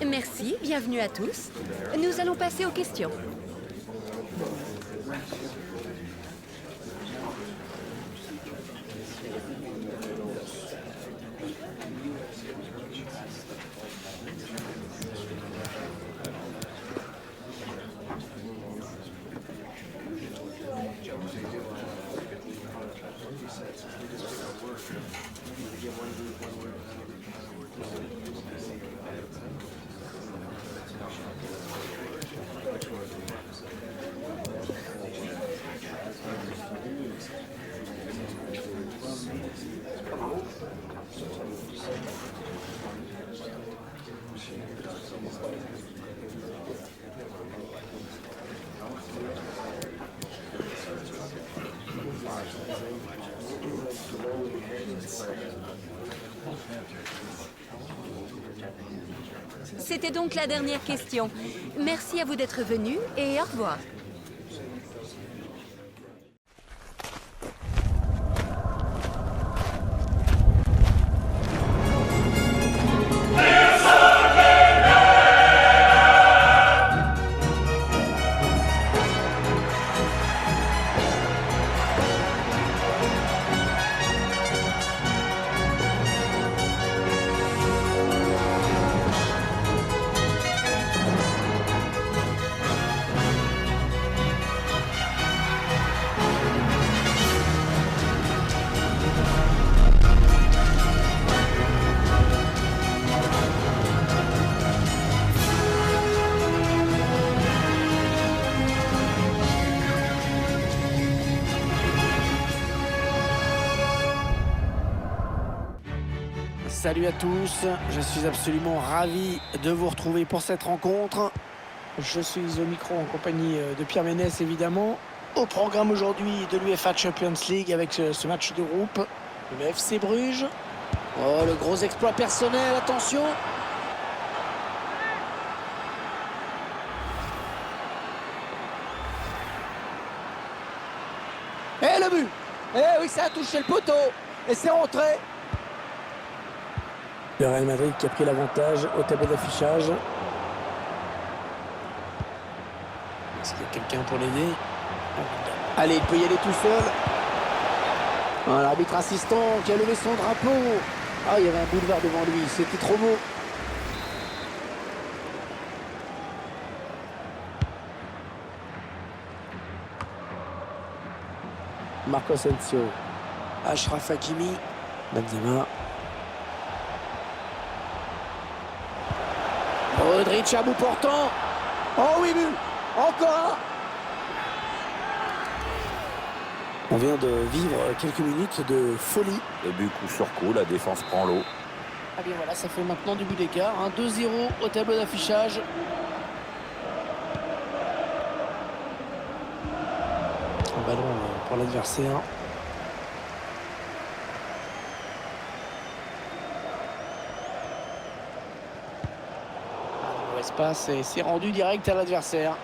Merci, bienvenue à tous. Nous allons passer aux questions. C'était donc la dernière question. Merci à vous d'être venus et au revoir. Salut à tous, je suis absolument ravi de vous retrouver pour cette rencontre. Je suis au micro en compagnie de Pierre Ménès évidemment. Au programme aujourd'hui de l'UEFA Champions League avec ce match de groupe, le FC Bruges. Oh, le gros exploit personnel, attention! Et le but! Eh oui, ça a touché le poteau et c'est rentré. Le Real Madrid qui a pris l'avantage au tableau d'affichage. Est-ce qu'il y a quelqu'un pour l'aider? Allez, il peut y aller tout seul. Oh, l'arbitre assistant qui a levé son drapeau. Ah, il y avait un boulevard devant lui, c'était trop beau. Marco Asensio. Achraf Hakimi. Benzema. Modric à bout portant. Oh oui, but. Encore un. On vient de vivre quelques minutes de folie. Le but coup sur coup, la défense prend l'eau. Ah bien voilà, ça fait maintenant du but d'écart. 2-0 au tableau d'affichage. Un ballon pour l'adversaire. Espace et c'est rendu direct à l'adversaire.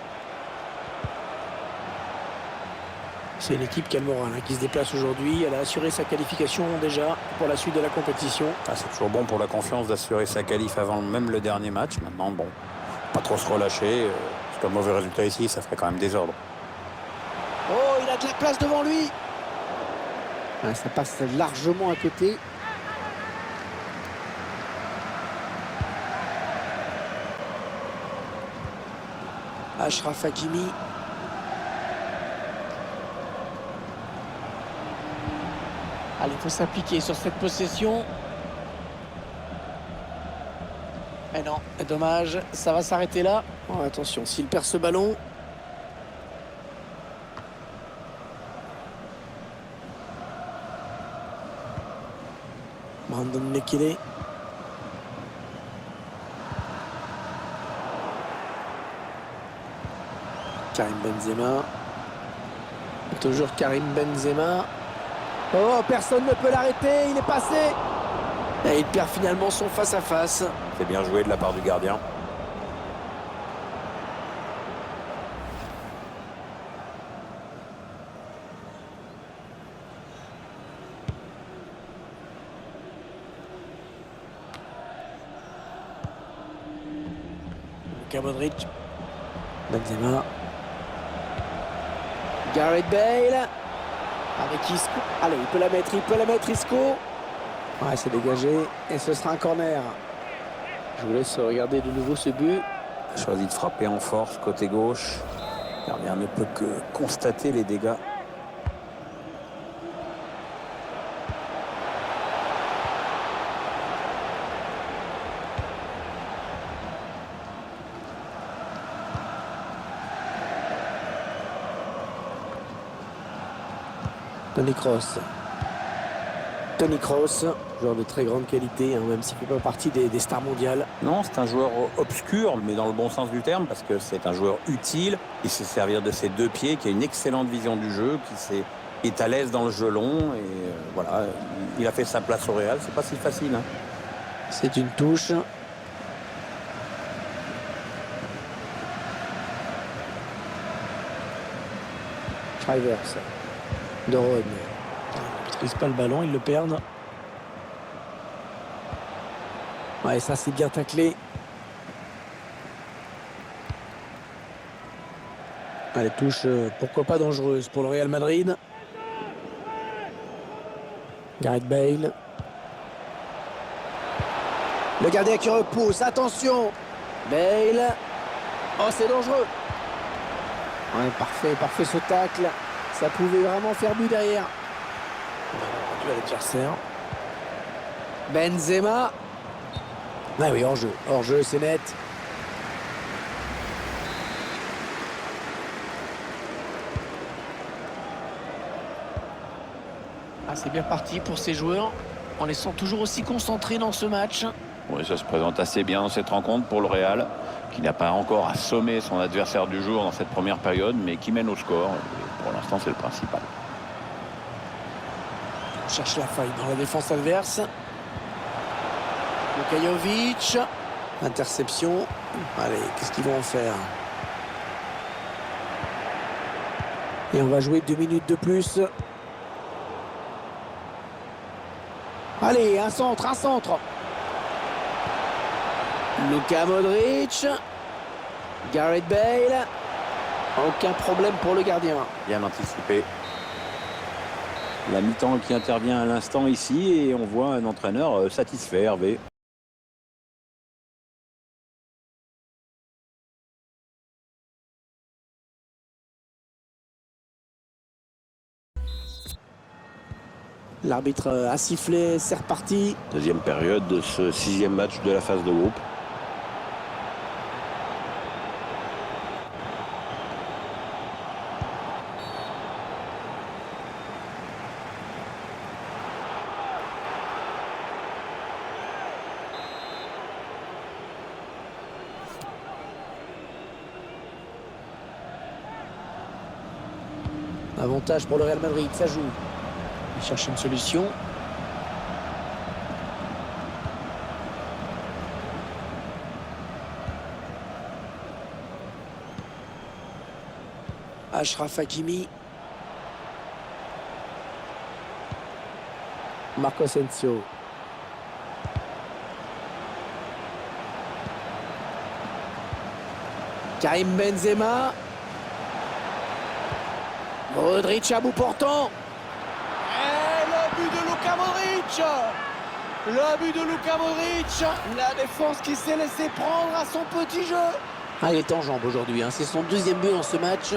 C'est l'équipe qui a le moral qui se déplace aujourd'hui. Elle a assuré sa qualification déjà pour la suite de la compétition. C'est toujours bon pour la confiance d'assurer sa qualif avant même le dernier match. Maintenant, bon, pas trop se relâcher. Parce qu'un mauvais résultat ici, ça ferait quand même désordre. Oh, il a de la place devant lui. Ça passe largement à côté. Achraf Hakimi. Allez, il faut s'appliquer sur cette possession. Mais non, dommage, ça va s'arrêter là. Oh, attention, s'il perd ce ballon. Brandon Lekele. Karim Benzema. Toujours Karim Benzema. Oh, personne ne peut l'arrêter, il est passé. Et il perd finalement son face-à-face. C'est bien joué de la part du gardien. Luka Modric. Benzema. Gareth Bale. Avec Isco. Allez, il peut la mettre, Isco. Ouais, c'est dégagé. Et ce sera un corner. Je vous laisse regarder de nouveau ce but. Il a choisi de frapper en force, côté gauche. Le gardien ne peut que constater les dégâts. Toni Kroos, joueur de très grande qualité, hein, même s'il ne fait pas partie des stars mondiales. Non, c'est un joueur obscur, mais dans le bon sens du terme, parce que c'est un joueur utile. Il sait servir de ses deux pieds, qui a une excellente vision du jeu, qui est à l'aise dans le jeu long. Et voilà, il a fait sa place au Real. C'est pas si facile. Hein. C'est une touche. Trivers. De Rhône. Ils ne maîtrisent pas le ballon, ils le perdent. Ouais, ça c'est bien taclé. Allez, touche, pourquoi pas dangereuse pour le Real Madrid. Gareth Bale. Le gardien qui repousse, attention. Bale. Oh, c'est dangereux. Ouais, parfait ce tacle. Ça pouvait vraiment faire but derrière. On a rendu à l'adversaire. Benzema. Ah oui, hors-jeu, c'est net. Ah, c'est bien parti pour ces joueurs. On les sent toujours aussi concentrés dans ce match. Oui, ça se présente assez bien dans cette rencontre pour le Real, qui n'a pas encore assommé son adversaire du jour dans cette première période, mais qui mène au score. Et pour l'instant, c'est le principal. On cherche la faille dans la défense adverse. Luka. Interception. Allez, qu'est-ce qu'ils vont en faire? Et on va jouer 2 minutes de plus. Allez, un centre. Luka Modric. Gareth Bale. Aucun problème pour le gardien. Bien anticipé. La mi-temps qui intervient à l'instant ici et on voit un entraîneur satisfait, Hervé. L'arbitre a sifflé, c'est reparti. Deuxième période de ce 6e match de la phase de groupe. Avantage pour le Real Madrid, ça joue. Il cherche une solution. Achraf Hakimi. Marco Asensio. Karim Benzema. Modric à bout portant. Et le but de Luka Modric. Le but de Luka Modric. La défense qui s'est laissée prendre à son petit jeu. Ah, il est en jambes aujourd'hui. Hein. C'est son 2e but dans ce match.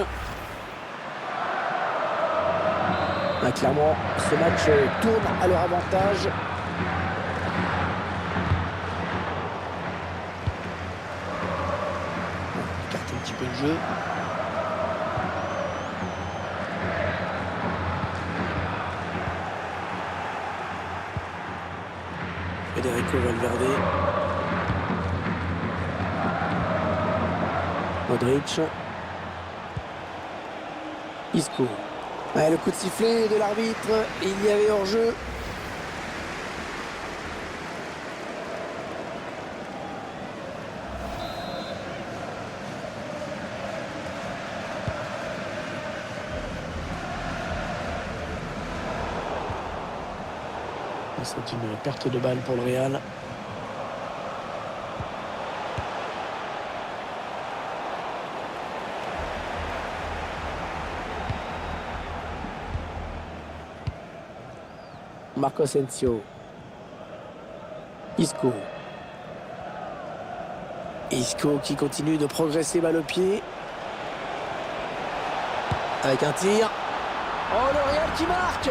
Ah, clairement, ce match tourne à leur avantage. On écarte un petit peu le jeu. Federico Valverde. Modric. Isco. Ouais, le coup de sifflet de l'arbitre, il y avait hors-jeu. C'est une perte de balle pour le Real. Marco Asensio. Isco. Isco qui continue de progresser balle au pied. Avec un tir. Oh, le Real qui marque!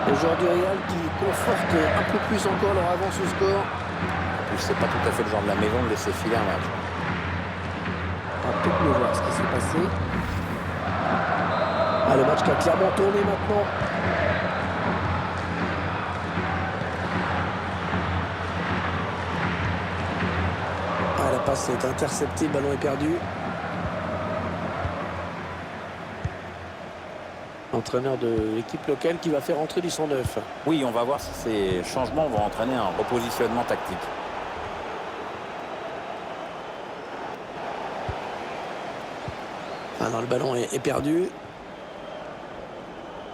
Le joueur du Real qui conforte un peu plus encore leur avance au score. En plus, c'est pas tout à fait le genre de la maison de laisser filer un match. On va peut-être mieux voir ce qui s'est passé. Ah, le match qui a clairement tourné maintenant. Ah, la passe est interceptée, le ballon est perdu. Entraîneur de l'équipe locale qui va faire entrer du 109. Oui, on va voir si ces changements vont entraîner un repositionnement tactique. Ah non, le ballon est perdu.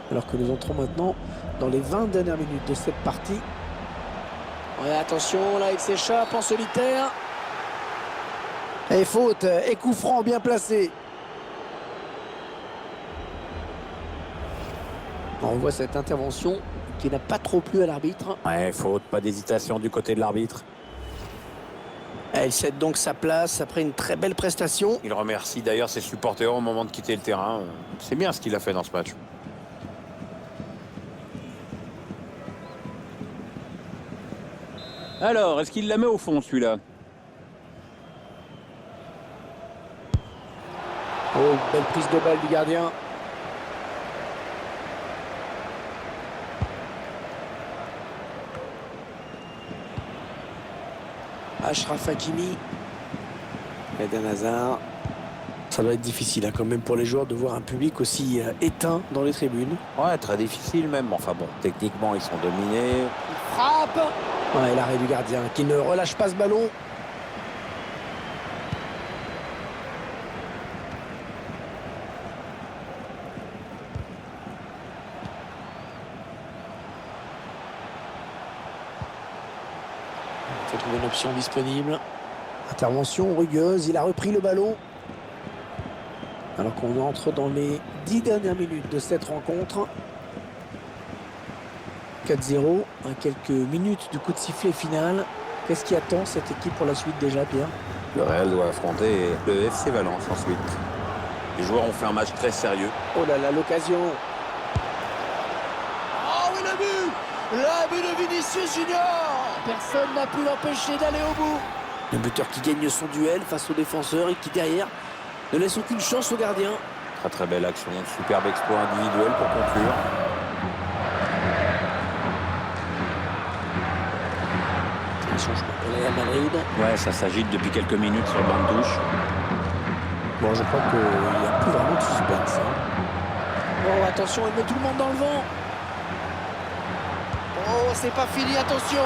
Alors que nous entrons maintenant dans les 20 dernières minutes de cette partie. Ouais, attention, là il s'échappe en solitaire. Et faute, et coup franc bien placé. On voit cette intervention qui n'a pas trop plu à l'arbitre. Ouais, faute, pas d'hésitation du côté de l'arbitre. Elle cède donc sa place après une très belle prestation. Il remercie d'ailleurs ses supporters au moment de quitter le terrain. C'est bien ce qu'il a fait dans ce match. Alors, est-ce qu'il la met au fond, celui-là? Oh, belle prise de balle du gardien. Achraf Hakimi. Eden Hazard. Ça doit être difficile hein, quand même pour les joueurs de voir un public aussi éteint dans les tribunes. Ouais, très difficile même. Enfin bon, techniquement, ils sont dominés. Il frappe. Ouais, l'arrêt du gardien qui ne relâche pas ce ballon. Il faut trouver une option disponible. Intervention rugueuse, il a repris le ballon. Alors qu'on entre dans les 10 dernières minutes de cette rencontre. 4-0, à quelques minutes du coup de sifflet final. Qu'est-ce qui attend cette équipe pour la suite déjà, Pierre? Le Real doit affronter le FC Valence ensuite. Les joueurs ont fait un match très sérieux. Oh là là, l'occasion. Oh oui, le but! Le but de Vinicius Junior! Personne n'a pu l'empêcher d'aller au bout. Le buteur qui gagne son duel face au défenseur et qui derrière ne laisse aucune chance au gardien. Très très belle action, superbe exploit individuel pour conclure. Un changement pour le Real Madrid. Ouais, ça s'agite depuis quelques minutes sur le banc de touche. Bon, je crois qu'il n'y a plus vraiment de suspense. Oh, attention, il met tout le monde dans le vent. Oh, c'est pas fini, attention.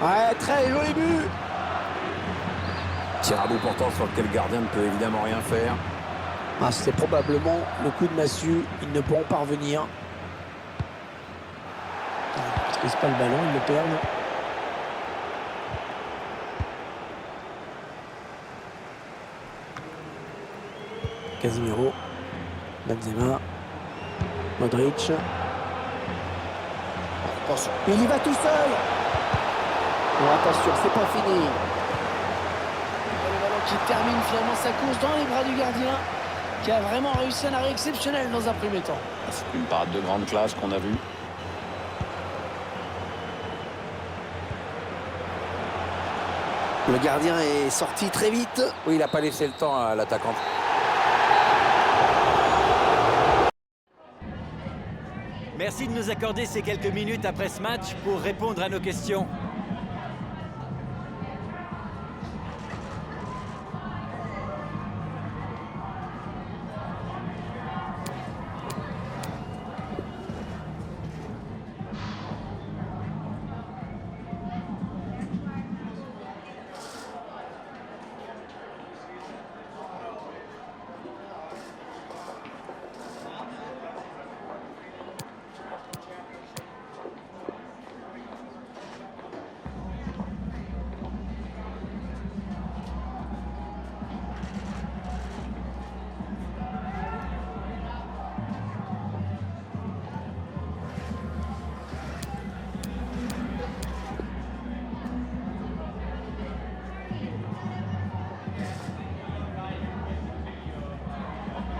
Ouais, très joli but. Tir à bout portant sur lequel le gardien ne peut évidemment rien faire. Ah, c'est probablement le coup de massue. Ils ne pourront pas revenir. Ils ne maîtrisent pas le ballon, ils le perdent. Casemiro, Benzema, Modric. Il y va tout seul. Bon, attention, c'est pas fini. Le ballon qui termine finalement sa course dans les bras du gardien, qui a vraiment réussi un arrêt exceptionnel dans un premier temps. C'est une parade de grande classe qu'on a vue. Le gardien est sorti très vite. Oui, il n'a pas laissé le temps à l'attaquant. Merci de nous accorder ces quelques minutes après ce match pour répondre à nos questions.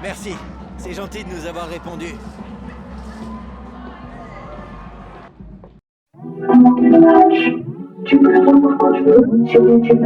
Merci. C'est gentil de nous avoir répondu. Remonter le match. Tu peux reprendre le jeu sur YouTube.